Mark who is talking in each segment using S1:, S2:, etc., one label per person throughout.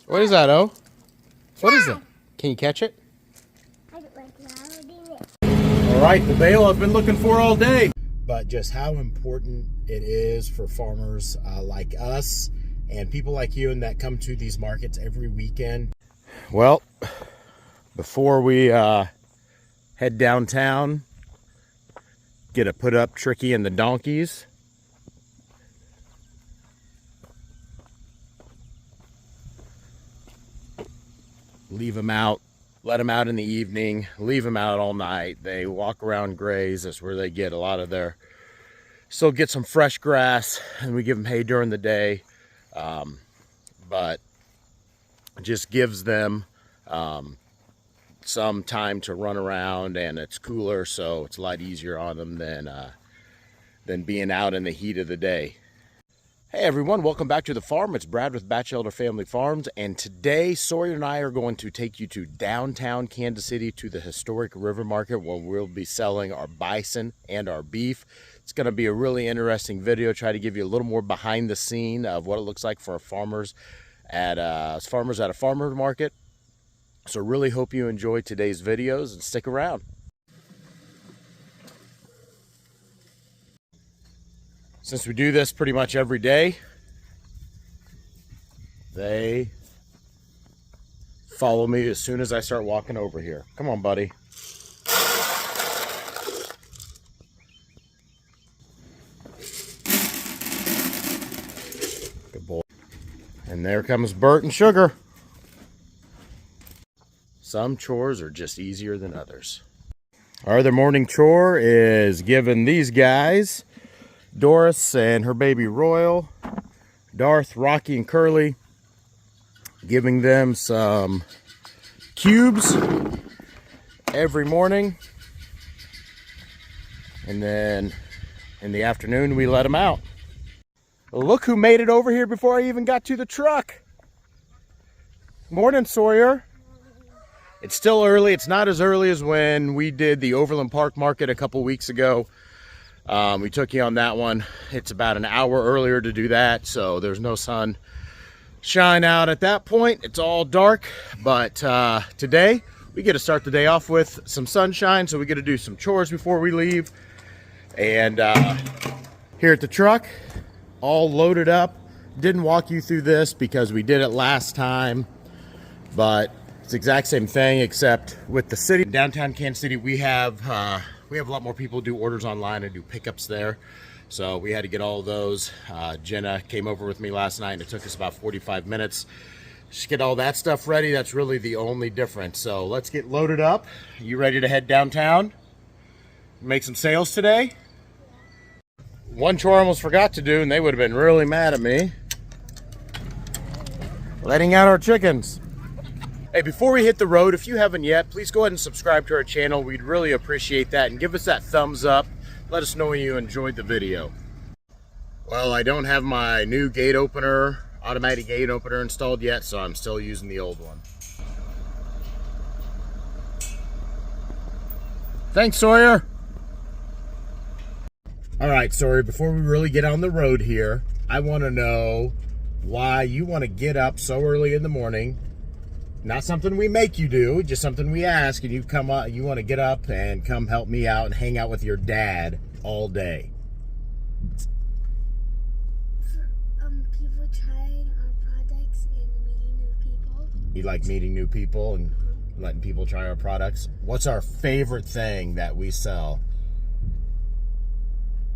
S1: What is that, O? What is it? Can you catch it? All right, the bail I've been looking for all day. But just how important it is for farmers like us and people like you and that come to these markets every weekend. Well, before we head downtown, get to put up Tricky and the donkeys. Leave them out, let them out in the evening, leave them out all night. They walk around, graze. That's where they get a lot of their, still get some fresh grass, and we give them hay during the day. But it just gives them some time to run around, and it's cooler, so it's a lot easier on them than being out in the heat of the day. Hey everyone, welcome back to the farm. It's Brad with Batchelder Family Farms, and today Sawyer and I are going to take you to downtown Kansas City to the historic river market where we'll be selling our bison and our beef. It's going to be a really interesting video, try to give you a little more behind the scene of what it looks like for our farmers at a farmer's market. So really hope you enjoy today's videos and stick around. Since we do this pretty much every day, they follow me as soon as I start walking over here. Come on, buddy. Good boy. And there comes Bert and Sugar. Some chores are just easier than others. Our other morning chore is giving these guys, Doris and her baby Royal, Darth, Rocky, and Curly, giving them some cubes every morning. And then in the afternoon, we let them out. Look who made it over here before I even got to the truck. Morning, Sawyer. It's still early. It's not as early as when we did the Overland Park Market a couple weeks ago. We took you on that one. It's about an hour earlier to do that, so there's no sun shine out at that point. It's all dark, but today we get to start the day off with some sunshine, so we get to do some chores before we leave. And here at the truck, all loaded up. Didn't walk you through this because we did it last time, but it's the exact same thing except with the city. Downtown Kansas City, we have a lot more people do orders online and do pickups there. So we had to get all of those. Jenna came over with me last night and it took us about 45 minutes. Just get all that stuff ready. That's really the only difference. So let's get loaded up. You ready to head downtown? Make some sales today? One chore I almost forgot to do and they would have been really mad at me. Letting out our chickens. Hey, before we hit the road, if you haven't yet, please go ahead and subscribe to our channel. We'd really appreciate that, and give us that thumbs up. Let us know when you enjoyed the video. Well, I don't have my new gate opener, automatic gate opener installed yet, so I'm still using the old one. Thanks, Sawyer. All right, Sawyer, before we really get on the road here, I want to know why you want to get up so early in the morning. Not something we make you do, just something we ask, and you come up, you want to get up and come help me out and hang out with your dad all day.
S2: People trying our products and meeting new people.
S1: You like meeting new people and letting people try our products? What's our favorite thing that we sell?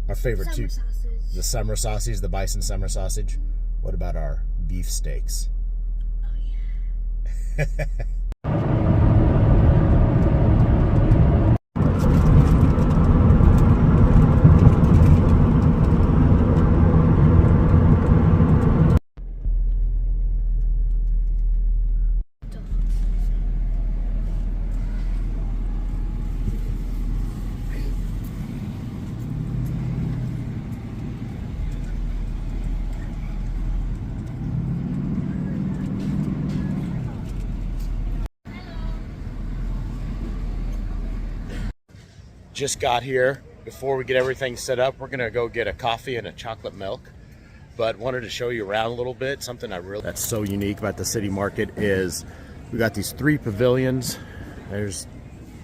S1: Our favorite
S2: Summer sausage.
S1: The summer sausage, the bison summer sausage. What about our beef steaks? Just got here. Before we get everything set up, we're gonna go get a coffee and a chocolate milk. but wanted to show you around a little bit. Something that's so unique about the city market is we got these 3 pavilions. There's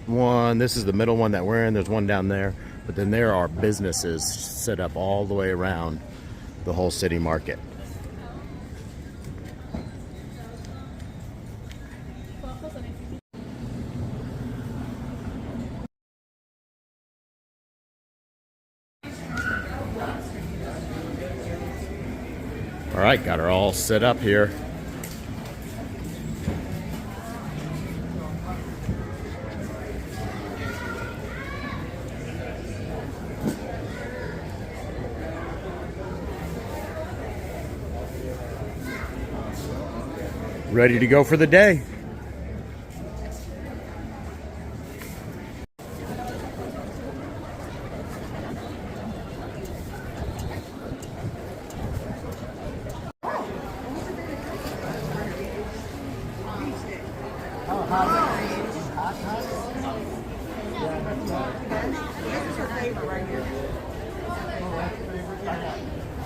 S1: one, this is the middle one that we're in, there's one down there, but then there are businesses set up all the way around the whole city market. All right, got her all set up here. Ready to go for the day.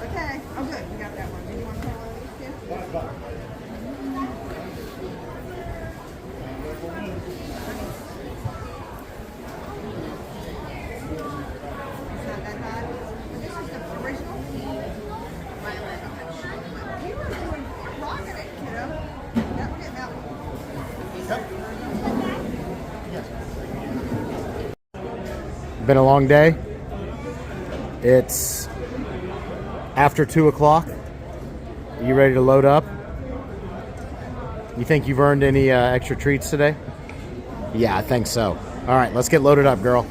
S3: Okay. Oh, good. We got that one. Do you want to call it? It's not that hot. This is the original. Violet. Okay. You were rocking it, kiddo. Yeah, we're getting that one.
S1: Been a long day. It's after 2 o'clock. Are you ready to load up? You think you've earned any extra treats today? Yeah, I think so. All right, let's get loaded up, girl.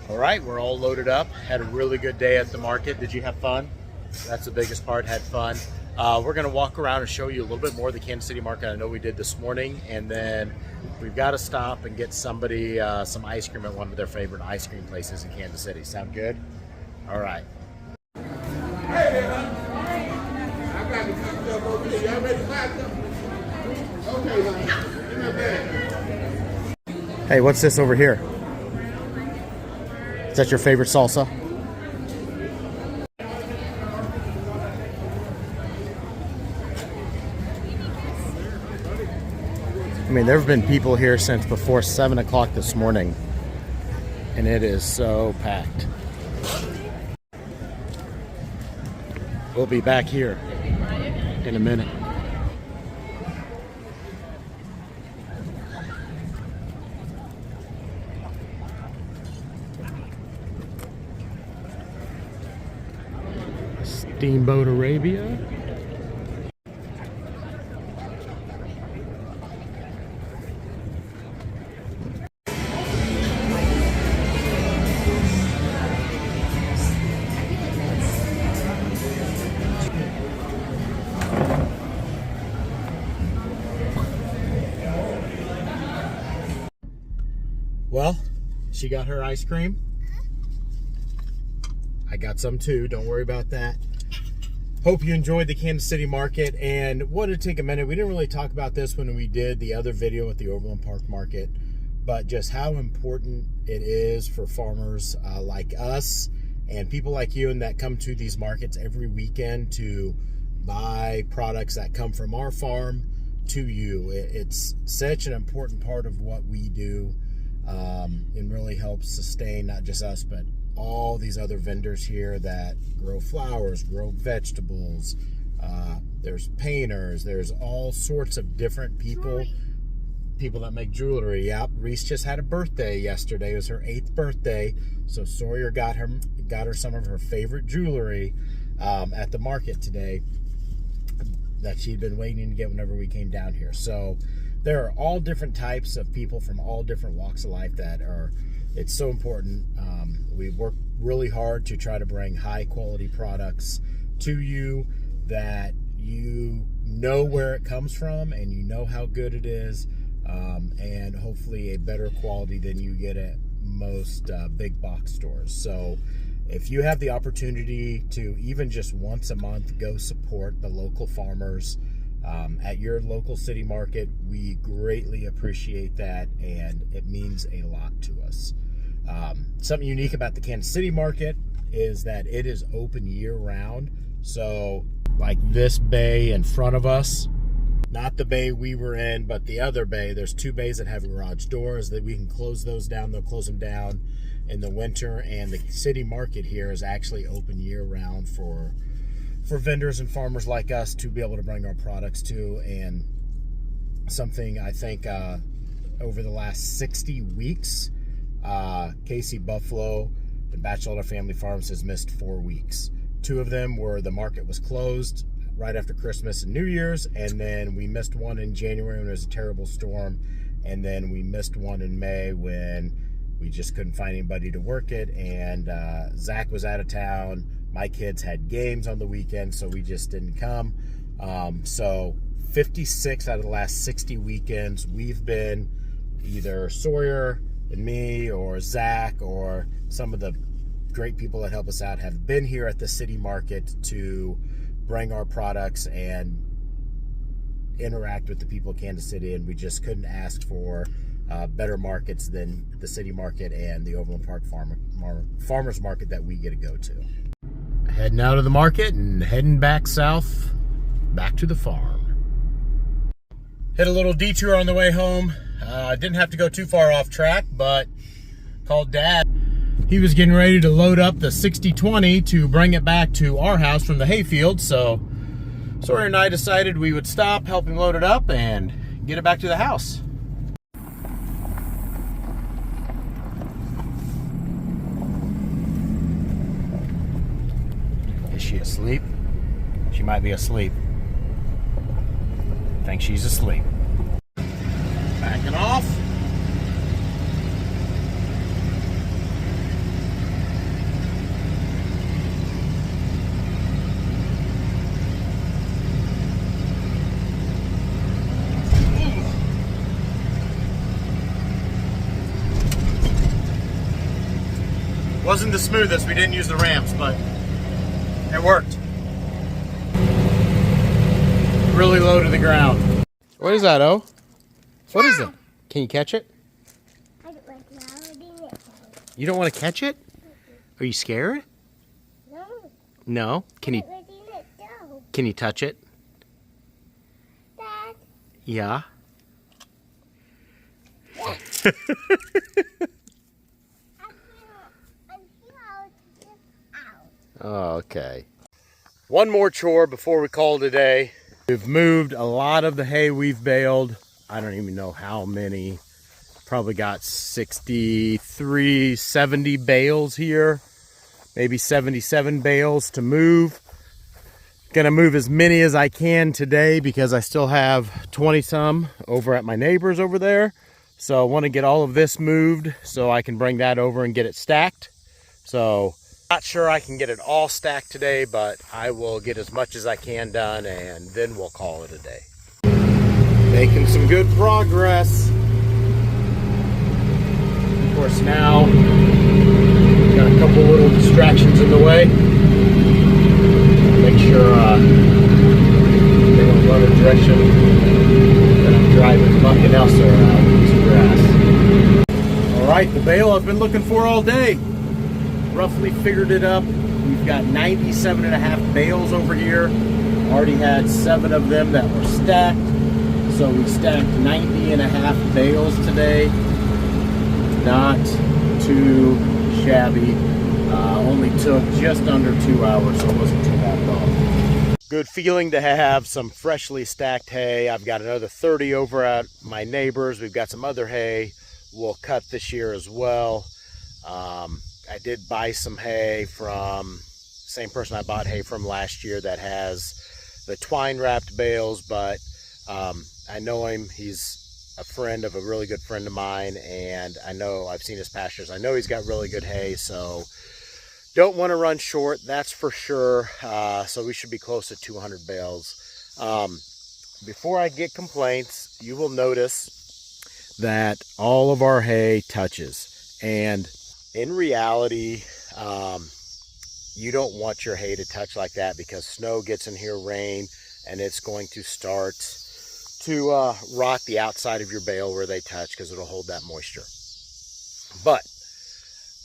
S1: All right, we're all loaded up. Had a really good day at the market. Did you have fun? That's the biggest part, had fun. We're gonna walk around and show you a little bit more of the Kansas City market. I know we did this morning, and then we've got to stop and get somebody some ice cream at one of their favorite ice cream places in Kansas City. Sound good? All right.
S4: Hey there, huh? I got the stuff over there. Y'all ready to buy something? Okay, honey. Give me a bag.
S1: Hey, what's this over here? Is that your favorite salsa? I mean, there have been people here since before 7 o'clock this morning, and it is so packed. We'll be back here in a minute. Steamboat Arabia. Well, she got her ice cream. I got some too, don't worry about that. Hope you enjoyed the Kansas City market, and wanted to take a minute. We didn't really talk about this when we did the other video with the Overland Park market, but just how important it is for farmers like us and people like you and that come to these markets every weekend to buy products that come from our farm to you. It's such an important part of what we do. And really helps sustain not just us, but all these other vendors here that grow flowers, grow vegetables. There's painters, there's all sorts of different people that make jewelry. Yep, Reese just had a birthday yesterday. It was her 8th birthday, so Sawyer got her some of her favorite jewelry at the market today that she'd been waiting to get whenever we came down here. So there are all different types of people from all different walks of life it's so important. We work really hard to try to bring high quality products to you that you know where it comes from and you know how good it is, and hopefully a better quality than you get at most big box stores. So if you have the opportunity to even just once a month go support the local farmers at your local city market, we greatly appreciate that, and it means a lot to us. Something unique about the Kansas City market is that it is open year-round, So like this bay in front of us, not the bay we were in, but the other bay, there's 2 bays that have garage doors that we can close those down. They'll close them down in the winter, and the city market here is actually open year round for vendors and farmers like us to be able to bring our products to. And something I think over the last 60 weeks, Casey Buffalo and Batchelder Family Farms has missed 4 weeks. 2 of them were the market was closed right after Christmas and New Year's, and then we missed one in January when there was a terrible storm, and then we missed one in May when we just couldn't find anybody to work it, and Zach was out of town. My kids had games on the weekend, so we just didn't come. So 56 out of the last 60 weekends, we've been either Sawyer and me or Zach or some of the great people that help us out have been here at the city market to bring our products and interact with the people of Kansas City, and we just couldn't ask for better markets than the city market and the Overland Park Farmers Market that we get to go to. Heading out of the market and heading back south, back to the farm. Hit a little detour on the way home. I didn't have to go too far off track, but called Dad. He was getting ready to load up the 6020 to bring it back to our house from the hayfield, so Sawyer and I decided we would stop, help him load it up, and get it back to the house. Is she asleep? She might be asleep. I think she's asleep. Backing off. Wasn't the smoothest, we didn't use the ramps, but it worked. Really low to the ground. What is that, O? What is it? Can you catch it?
S2: I don't like loading it.
S1: You don't want to catch it? Are you scared?
S2: No.
S1: No? Can you
S2: Loading it down.
S1: can you touch it?
S2: Dad.
S1: Yeah. Oh, okay. One more chore before we call it a day. We've moved a lot of the hay we've baled. I don't even know how many. Probably got 63, 70 bales here. Maybe 77 bales to move. Gonna move as many as I can today because I still have 20 some over at my neighbors over there. So I want to get all of this moved so I can bring that over and get it stacked. So not sure I can get it all stacked today, but I will get as much as I can done and then we'll call it a day. Making some good progress. Of course now, got a couple little distractions in the way. Make sure they don't run a direction that I'm driving mucking Elsa around with some grass. All right, the bale I've been looking for all day. Roughly figured it up. We've got 97.5 bales over here. Already had 7 of them that were stacked. So we stacked 90.5 bales today. Not too shabby. Only took just under 2 hours, so it wasn't too bad at all. Good feeling to have some freshly stacked hay. I've got another 30 over at my neighbors. We've got some other hay we'll cut this year as well. I did buy some hay from same person I bought hay from last year that has the twine wrapped bales, but I know him. He's a friend of a really good friend of mine, and I know I've seen his pastures. I know he's got really good hay, so don't want to run short, that's for sure. So we should be close to 200 bales. Before I get complaints, you will notice that all of our hay touches, and in reality, you don't want your hay to touch like that because snow gets in here, rain, and it's going to start to rot the outside of your bale where they touch because it'll hold that moisture. But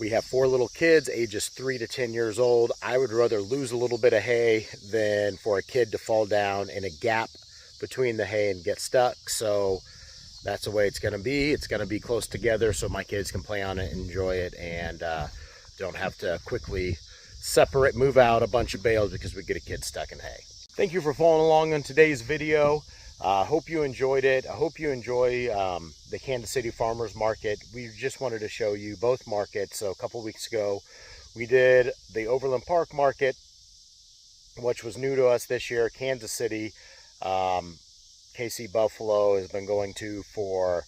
S1: We have 4 little kids, ages 3 to 10 years old. I would rather lose a little bit of hay than for a kid to fall down in a gap between the hay and get stuck. So that's the way it's going to be. It's going to be close together so my kids can play on it and enjoy it, and don't have to quickly move out a bunch of bales because we get a kid stuck in hay. Thank you for following along on today's video. Hope you enjoyed it. I hope you enjoy the Kansas City Farmers Market. We just wanted to show you both markets. So a couple weeks ago, we did the Overland Park Market, which was new to us this year. Kansas City, KC Buffalo has been going to for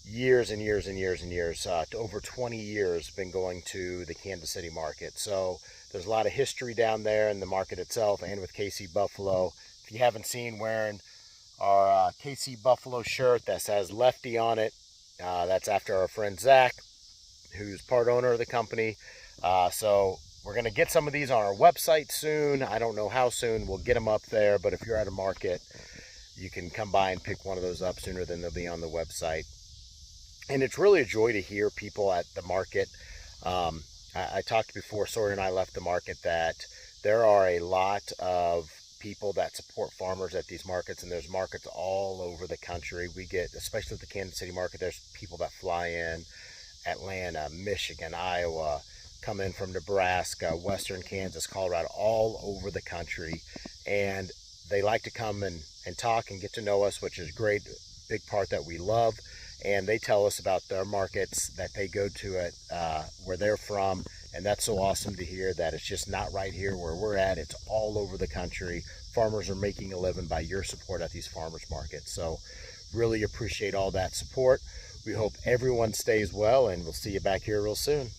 S1: years and years and years and years. Over 20 years been going to the Kansas City market. So there's a lot of history down there in the market itself and with KC Buffalo. If you haven't seen, wearing our KC Buffalo shirt that says Lefty on it, that's after our friend Zach, who's part owner of the company. So we're going to get some of these on our website soon. I don't know how soon we'll get them up there, but if you're at a market, you can come by and pick one of those up sooner than they'll be on the website. And it's really a joy to hear people at the market. I talked before Sawyer and I left the market that there are a lot of people that support farmers at these markets, and there's markets all over the country. We get, especially at the Kansas City market, there's people that fly in, Atlanta, Michigan, Iowa, come in from Nebraska, Western Kansas, Colorado, all over the country. And they like to come and talk and get to know us, which is great, big part that we love. And they tell us about their markets that they go to where they're from. And that's so awesome to hear that it's just not right here where we're at. It's all over the country. Farmers are making a living by your support at these farmers markets. So really appreciate all that support. We hope everyone stays well, and we'll see you back here real soon.